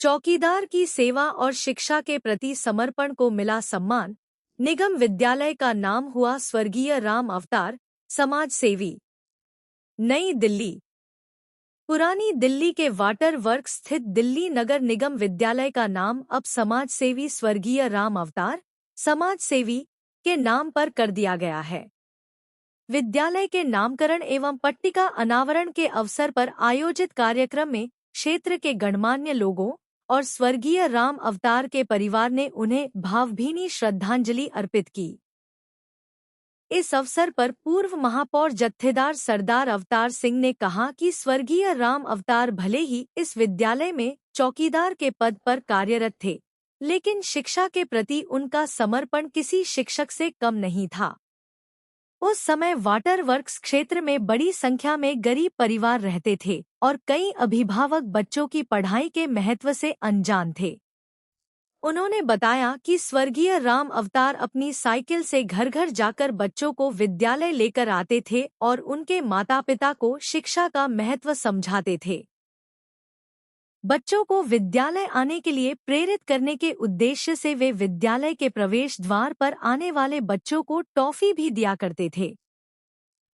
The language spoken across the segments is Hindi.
चौकीदार की सेवा और शिक्षा के प्रति समर्पण को मिला सम्मान। निगम विद्यालय का नाम हुआ स्वर्गीय राम अवतार, समाज सेवी। नई दिल्ली। पुरानी दिल्ली के वाटर वर्क स्थित दिल्ली नगर निगम विद्यालय का नाम अब समाज सेवी स्वर्गीय राम अवतार, समाज सेवी के नाम पर कर दिया गया है। विद्यालय के नामकरण एवं पट्टिका अनावरण के अवसर पर आयोजित कार्यक्रम में क्षेत्र के गणमान्य लोगों और स्वर्गीय राम अवतार के परिवार ने उन्हें भावभीनी श्रद्धांजलि अर्पित की। इस अवसर पर पूर्व महापौर जत्थेदार सरदार अवतार सिंह ने कहा कि स्वर्गीय राम अवतार भले ही इस विद्यालय में चौकीदार के पद पर कार्यरत थे, लेकिन शिक्षा के प्रति उनका समर्पण किसी शिक्षक से कम नहीं था। उस समय वाटर वर्क्स क्षेत्र में बड़ी संख्या में गरीब परिवार रहते थे और कई अभिभावक बच्चों की पढ़ाई के महत्व से अनजान थे। उन्होंने बताया कि स्वर्गीय राम अवतार अपनी साइकिल से घर घर जाकर बच्चों को विद्यालय लेकर आते थे और उनके माता पिता को शिक्षा का महत्व समझाते थे। बच्चों को विद्यालय आने के लिए प्रेरित करने के उद्देश्य से वे विद्यालय के प्रवेश द्वार पर आने वाले बच्चों को टॉफी भी दिया करते थे।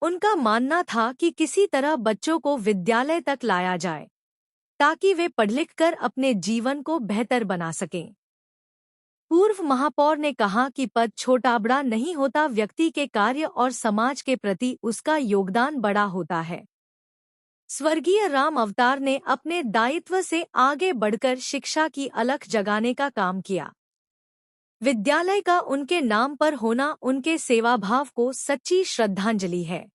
उनका मानना था कि किसी तरह बच्चों को विद्यालय तक लाया जाए ताकि वे पढ़ लिख कर अपने जीवन को बेहतर बना सकें। पूर्व महापौर ने कहा कि पद छोटा बड़ा नहीं होता, व्यक्ति के कार्य और समाज के प्रति उसका योगदान बड़ा होता है। स्वर्गीय राम अवतार ने अपने दायित्व से आगे बढ़कर शिक्षा की अलख जगाने का काम किया। विद्यालय का उनके नाम पर होना उनके सेवाभाव को सच्ची श्रद्धांजलि है।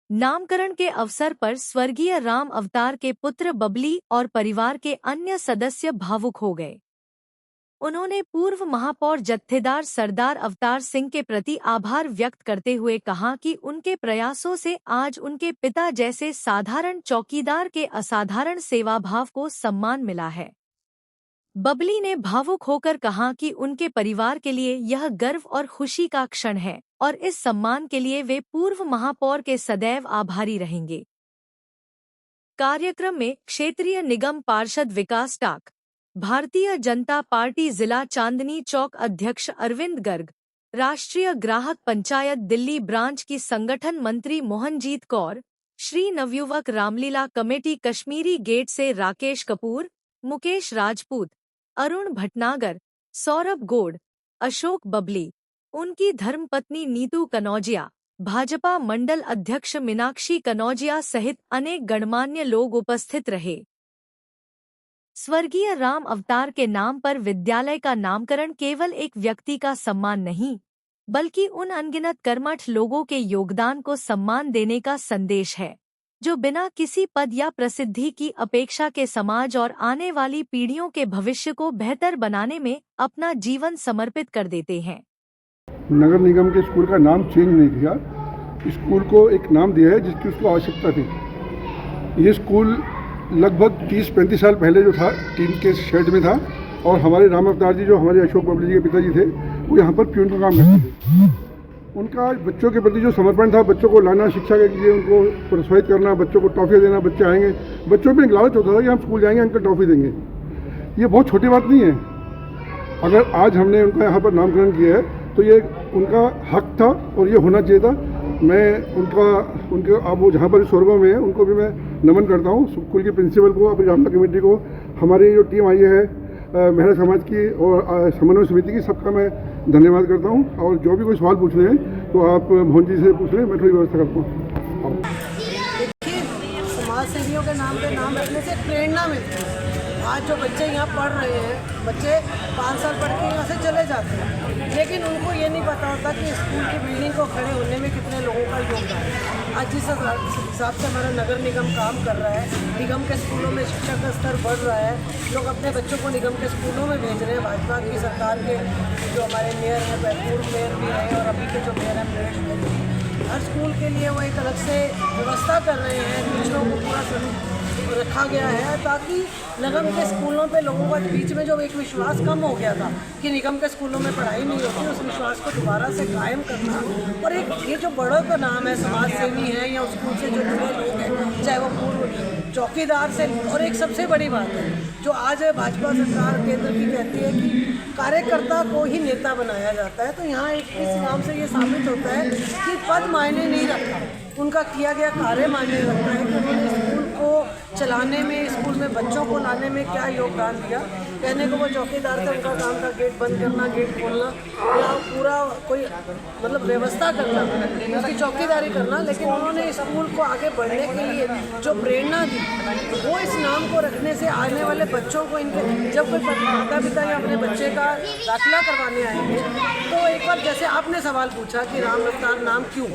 नामकरण के अवसर पर स्वर्गीय राम अवतार के पुत्र बबली और परिवार के अन्य सदस्य भावुक हो गए। उन्होंने पूर्व महापौर जत्थेदार सरदार अवतार सिंह के प्रति आभार व्यक्त करते हुए कहा कि उनके प्रयासों से आज उनके पिता जैसे साधारण चौकीदार के असाधारण सेवाभाव को सम्मान मिला है। बबली ने भावुक होकर कहा कि उनके परिवार के लिए यह गर्व और खुशी का क्षण है और इस सम्मान के लिए वे पूर्व महापौर के सदैव आभारी रहेंगे। कार्यक्रम में क्षेत्रीय निगम पार्षद विकास टाक, भारतीय जनता पार्टी जिला चांदनी चौक अध्यक्ष अरविंद गर्ग, राष्ट्रीय ग्राहक पंचायत दिल्ली ब्रांच की संगठन मंत्री मोहनजीत कौर, श्री नवयुवक रामलीला कमेटी कश्मीरी गेट से राकेश कपूर, मुकेश राजपूत, अरुण भटनागर, सौरभ गोड, अशोक बबली, उनकी धर्मपत्नी नीतू कनौजिया, भाजपा मंडल अध्यक्ष मीनाक्षी कनौजिया सहित अनेक गणमान्य लोग उपस्थित रहे। स्वर्गीय राम अवतार के नाम पर विद्यालय का नामकरण केवल एक व्यक्ति का सम्मान नहीं, बल्कि उन अनगिनत कर्मठ लोगों के योगदान को सम्मान देने का संदेश है, जो बिना किसी पद या प्रसिद्धि की अपेक्षा के समाज और आने वाली पीढ़ियों के भविष्य को बेहतर बनाने में अपना जीवन समर्पित कर देते हैं। नगर निगम के स्कूल का नाम चेंज नहीं किया, स्कूल को एक नाम दिया है जिसकी उसको आवश्यकता थी। ये स्कूल लगभग 30-35 साल पहले जो था टीन के शेड में था और हमारे राम अवतार जी जो हमारे अशोक बबली जी के पिताजी थे वो यहाँ पर प्यून का काम करते थे। उनका बच्चों के प्रति जो समर्पण था, बच्चों को लाना, शिक्षा के लिए उनको प्रोत्साहित करना, बच्चों को टॉफ़ी देना, बच्चे आएंगे, बच्चों में एक लालच होता था कि हम स्कूल जाएंगे, अंकल टॉफ़ी देंगे। ये बहुत छोटी बात नहीं है। अगर आज हमने उनका यहाँ पर नामकरण किया है तो ये उनका हक था और ये होना चाहिए था। मैं उनके अब वो जहाँ पर स्वर्गों में है उनको भी मैं नमन करता हूँ, स्कूल के प्रिंसिपल को, अपनी रामलीला कमेटी को, हमारी जो टीम आई है महिला समाज की और समन्वय समिति की, सबका मैं धन्यवाद करता हूँ। और जो भी कोई सवाल पूछने हैं तो आप मोहन जी से पूछ लें, मैं थोड़ी व्यवस्था करता हूँ। देखिए, समाज सेवियों के नाम पे नाम रखने से प्रेरणा मिलती है। आज जो बच्चे यहाँ पढ़ रहे हैं, बच्चे 5 साल पढ़ के यहाँ से चले जाते हैं, लेकिन उनको ये नहीं पता होता कि स्कूल की बिल्डिंग को खड़े होने में कितने लोगों का योगदान है। आज जिस हिसाब से हमारा नगर निगम काम कर रहा है, निगम के स्कूलों में शिक्षा का स्तर बढ़ रहा है, लोग अपने बच्चों को निगम के स्कूलों में भेज रहे हैं। भाजपा की सरकार के जो हमारे मेयर हैं, पूर्व मेयर भी हैं और अभी के जो मेयर हैं नरेश मोदी, हर स्कूल के लिए वो एक अलग से व्यवस्था कर रहे हैं, टीचरों को पूरा रखा गया है ताकि निगम के स्कूलों पे लोगों का बीच में जो एक विश्वास कम हो गया था कि निगम के स्कूलों में पढ़ाई नहीं होती, उस विश्वास को दोबारा से कायम करना। और एक ये जो बड़ों का नाम है, समाज सेवी है या स्कूल से जो जुड़े लोग हैं, चाहे वो पूर्व चौकीदार से, और एक सबसे बड़ी बात है जो आज भाजपा सरकार केंद्र की कहती है कि कार्यकर्ता को ही नेता बनाया जाता है, तो यहाँ इस नाम से ये साबित होता है कि पद मायने नहीं रखता, उनका किया गया कार्य मायने रखता है कि उन्होंने स्कूल को चलाने में, स्कूल में बच्चों को लाने में क्या योगदान दिया। कहने को वो चौकीदार था, उनका काम था गेट बंद करना, गेट खोलना या पूरा कोई मतलब व्यवस्था करना, उसकी चौकीदारी करना, लेकिन उन्होंने स्कूल को आगे बढ़ने के लिए जो प्रेरणा दी वो इस नाम को रखने से आने वाले बच्चों को, इनके जब कोई माता पिता या अपने बच्चे का दाखिला करवाने आएंगे तो एक बार जैसे आपने सवाल पूछा कि राम अवतार नाम क्यों,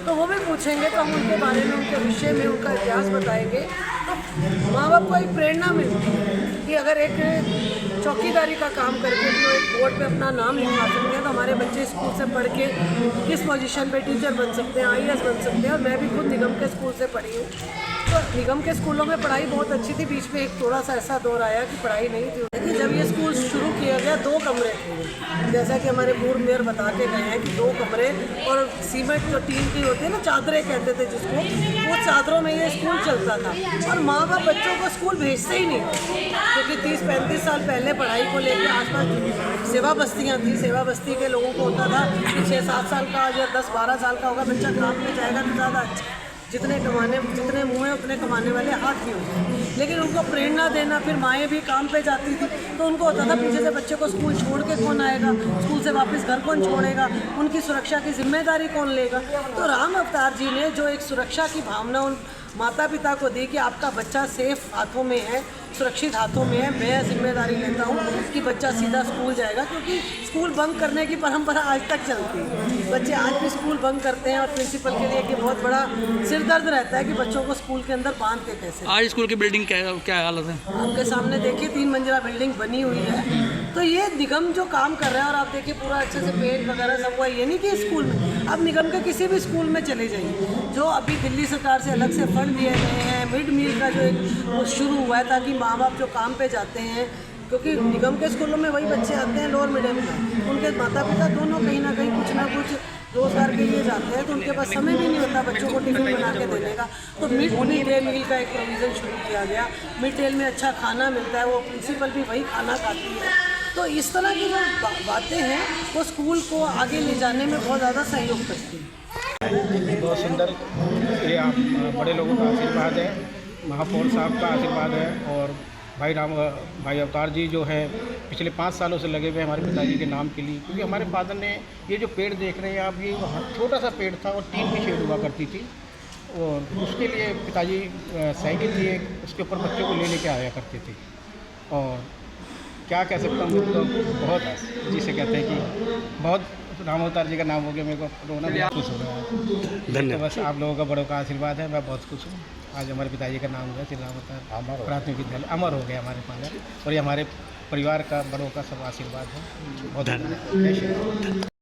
तो वो भी पूछेंगे तो हम उनके बारे में, उनके विषय में, उनका इतिहास बताएंगे, तो माँ बाप को एक प्रेरणा मिलती है कि अगर एक चौकीदारी का काम करके जो एक बोर्ड पे अपना नाम लिखवा सकते हैं तो हमारे बच्चे स्कूल से पढ़ के किस पोजीशन पे टीचर बन सकते हैं, IAS बन सकते हैं। और मैं भी खुद निगम के स्कूल से पढ़ी हूँ, तो निगम के स्कूलों में पढ़ाई बहुत अच्छी थी। बीच में एक थोड़ा सा ऐसा दौर आया कि पढ़ाई नहीं थी, लेकिन जब ये स्कूल शुरू किया गया 2 कमरे थे, जैसा कि हमारे पूर्व मेयर बता के गए हैं कि 2 कमरे और सीमेंट जो टीन की होती है ना, चादरें कहते थे जिसको, वो चादरों में ये स्कूल चलता था और माँ बाप बच्चों को स्कूल भेजते ही नहीं थे, क्योंकि 30-35 साल पहले पढ़ाई को लेकर आसपास सेवा बस्तियाँ थी, सेवा बस्ती के लोगों को होता था कि 6-7 साल का या 10-12 साल का होगा बच्चा काम में जाएगा तो ज़्यादा अच्छा, जितने मुँह हैं उतने कमाने वाले हाथ भी होते हैं। लेकिन उनको प्रेरणा देना, फिर माएँ भी काम पे जाती थी तो उनको होता था पीछे से बच्चे को स्कूल छोड़ के कौन आएगा, स्कूल से वापस घर कौन छोड़ेगा, उनकी सुरक्षा की जिम्मेदारी कौन लेगा। तो राम अवतार जी ने जो एक सुरक्षा की भावना उन माता पिता को दी कि आपका बच्चा सेफ हाथों में है, सुरक्षित हाथों में है, मैं जिम्मेदारी लेता हूँ कि बच्चा सीधा स्कूल जाएगा, क्योंकि स्कूल बंक करने की परंपरा आज तक चलती है। बच्चे आज भी स्कूल बंक करते हैं और प्रिंसिपल के लिए कि बहुत बड़ा सिरदर्द रहता है कि बच्चों को स्कूल के अंदर बांधते कैसे। आज स्कूल की बिल्डिंग क्या हालत है? आपके सामने देखिए 3 मंजिला बिल्डिंग बनी हुई है। तो ये निगम जो काम कर रहा है, और आप देखिए पूरा अच्छे से पेंट वगैरह सब हुआ, ये नहीं कि स्कूल में, अब निगम के किसी भी स्कूल में चले जाइए, जो अभी दिल्ली सरकार से अलग से फंड दिए गए हैं, मिड मील का जो एक वो शुरू हुआ है ताकि माँ बाप जो काम पे जाते हैं, क्योंकि निगम के स्कूलों में वही बच्चे आते हैं लोअर मिडिल में, उनके माता पिता दोनों कहीं ना कुछ रोज़गार के लिए जाते हैं, तो उनके पास समय भी नहीं होता बच्चों को टिफिन बना के देने का। तो मिड डे मील का एक प्रोविज़न शुरू किया गया, मिड डे में अच्छा खाना मिलता है, वो प्रिंसिपल भी वही खाना खाती है। तो इस तरह की जो बातें हैं वो स्कूल को आगे ले जाने में बहुत ज़्यादा सहयोग करती हैं। बहुत सुंदर, ये आप बड़े लोगों का आशीर्वाद है, महापौर साहब का आशीर्वाद है, और भाई अवतार जी जो है पिछले 5 सालों से लगे हुए हमारे पिताजी के नाम के लिए, क्योंकि हमारे फादर ने ये जो पेड़ देख रहे हैं आप, ये छोटा सा पेड़ था और टीन की शेड हुआ करती थी, और उसके लिए पिताजी साइकिल लिए उसके ऊपर बच्चों को लेके आया करते थे। और क्या कह सकता हूँ, तो बहुत जिसे कहते हैं कि बहुत राम अवतार जी का नाम हो गया, मेरे को रोना बहुत खुश हो रहा है। धन्यवाद। तो बस आप लोगों का बड़ों का आशीर्वाद है, मैं बहुत खुश हूँ। आज हमारे पिताजी का नाम हुआ श्री राम अवतार प्राथमिक विद्यालय, अमर हो गया हमारे फादर, और ये हमारे परिवार का बड़ों का सब आशीर्वाद है। बहुत धन्यवाद।